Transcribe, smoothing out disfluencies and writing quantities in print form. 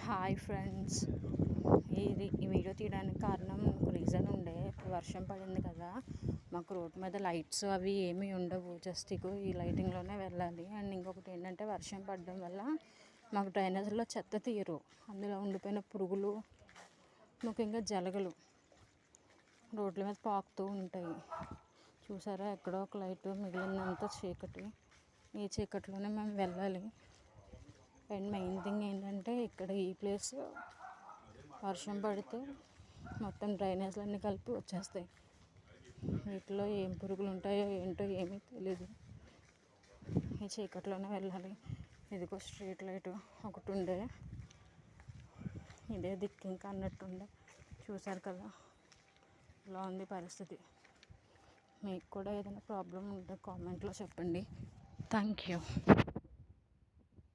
Hi friends, ఈ video తీయడానికి కారణం ఒక రీజన్ ఉండే. ఇప్పుడు వర్షం పడింది కదా, మాకు రోడ్ మీద లైట్స్ అవి ఏమీ ఉండవు, జస్ట్ ఈ లైటింగ్లోనే వెళ్ళాలి. అండ్ ఇంకొకటి ఏంటంటే, వర్షం పడడం వల్ల మాకు డ్రైనేజ్లో చెత్త తీయరు, అందులో ఉండిపోయిన పురుగులు, ముఖ్యంగా జలగలు రోడ్ల మీద పాకుతూ ఉంటాయి. చూసారా, ఎక్కడో ఒక లైట్, మిగిలినంత చీకటి. ఈ చీకట్లోనే మేము వెళ్ళాలి. అండ్ మెయిన్ థింగ్ ఏంటంటే, ఇక్కడ ఈ ప్లేస్ వర్షం పడితే మొత్తం డ్రైనేజ్లన్నీ కలిపి వచ్చేస్తాయి. వీటిలో ఏం పురుగులు ఉంటాయో ఏంటో ఏమీ తెలీదు. ఈ చీకట్లోనే వెళ్ళాలి. ఇదిగో స్ట్రీట్ లైట్ ఒకటి ఉండే, ఇదే దిక్కు ఇంకా అన్నట్టుండే. చూసారు కదా, ఇలా ఉంది పరిస్థితి. మీకు కూడా ఏదైనా ప్రాబ్లం ఉంటే కామెంట్లో చెప్పండి. Thank you.